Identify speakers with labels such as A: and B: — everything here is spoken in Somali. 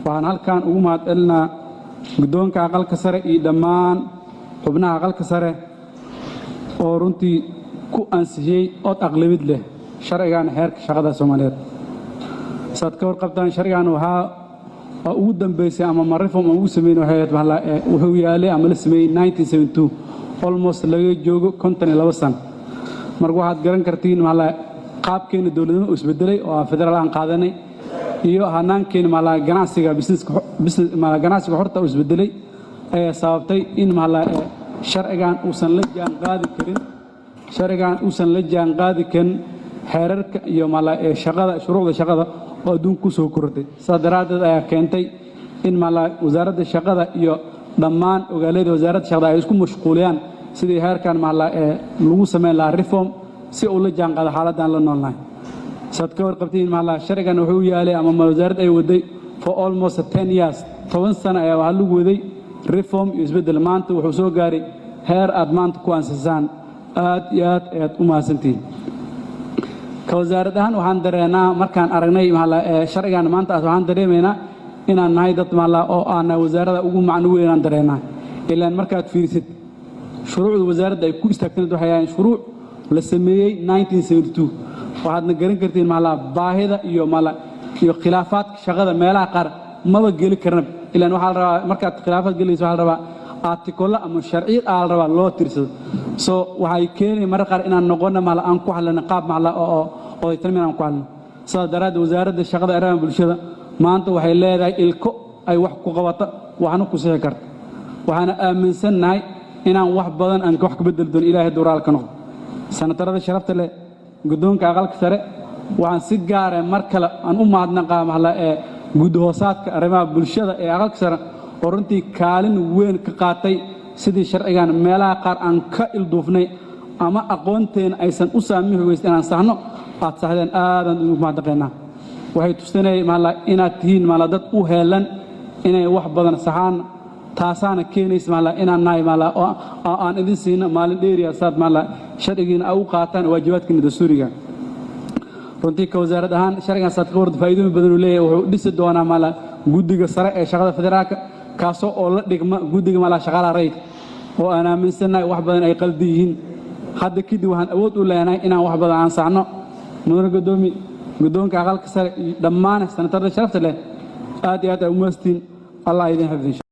A: waxaan halkan ugu mahadcelinaa guddoonka aqalka sare iyo dhammaan xubnaha aqalka sare oo runtii ku ansixiyey cod aqlabiyad leh sharcigan heerka shaqada Soomaaliyeed saad ka warqabtaan sharcigan waa ugu dambeysay ama reform ugu sameeyay hay'ad wuxuu yaalay ama la sameeyay 1972 almost laga joogo 52 sano marka waxaad garan kartiin qaabkeena dawladnimo isbedelay oo federaal aan qaadanay iyo hanaankeena ganacsiga ganacsiga horta isbedelay ayaa sababtay in sharcigan uusan la jaan qaadi karin xeerarka iyo shaqada shuruucda shaqada oo adduunka ku soo kortay sadaraadeed ayaa keentay in wasaaradda shaqada iyo dhammaan ogaalada wasaaradda shaqada ay isku mashquuliyaan sidii heerkan lagu sameyn lahaa reform si uu la jaan qaado xaaladdan la noolnahay saad ka warqabtiin sharcigan wuxuu yaalay ama wasaaradda ay waday for almost 10 years 10 sano ayaa waxa lagu waday reform iyo isbedel maanta wuxuu soo gaaray heer aad maanta ku ansixisaan aad iyo aad u mahadsantiin ka wasaaradahan waxaan dareenaa markaan aragnay sharcigan maanta waxaan dareemaynaa inaan nahay dad oo aan wasaaradda ugu macno weyn aan dareenaa ilaa markaad fiirisid shuruucda wasaaradda ay ku istaagtay waxay shuruuc la sameeyay 1972 waxaadna garan kartiin baahida iyo khilaafaadka shaqada meelaha qaar maba geli karna ilaa waxa la rabaa markaad khilaafaad gelayso waxa la rabaa article ama sharci la rabaa loo tirsado soo waxay keenay mar qaar inaan noqono aan ku hadlana qaab oo ay tilmaanaan ku hadlana sabab daraad wasaaradda shaqada arrimaha bulshada maanta waxay leedahay ilko ay wax ku qabato waxna ku sii karto waxaana aaminsanahay inaan wax badan aan wax ka bedel doon ilaahay dooraal ka noqdo sanatarada sharafta leh guddoonka aqalka sare waxaan si gaar ah mar kale aan u mahadnaqaa gudhoosaadka arrimaha bulshada ee aqalka sare oo runtii kaalin weyn ka qaatay sidii sharcigan meelaha qaar aan ka ilduufnay ama aqoonteen aysan u saamixi weysay inaan saxno aad saxdeen aadan ugu mahadnaqaynaa waxay tusinay inaad tihiin dad u heelan inay wax badan saxaan taasaana keenaysa inaan nahay oo aan idin siino maalin dheeriya saad sharcigiina u qaataan waajibaadkiina dastuuriga runtii ka wasaarad ahaan sharcigan saad ka warda faa'iidooyin badan uu leeyahay wuxuu dhisi doonaa guddiga sare ee shaqada federaalka kaasoo oo la dhigma guddiga shaqaalaha rayidka oo aan aaminsanahay wax badan ay qaldi yihiin hadda kadib waxaan awood u leenahay inaan wax badan aan saxno mudane guddoonka aqalka sare dhammaan sanatarada sharafta leh aad iyo aad u mahadsantiin allah idin xifdiyo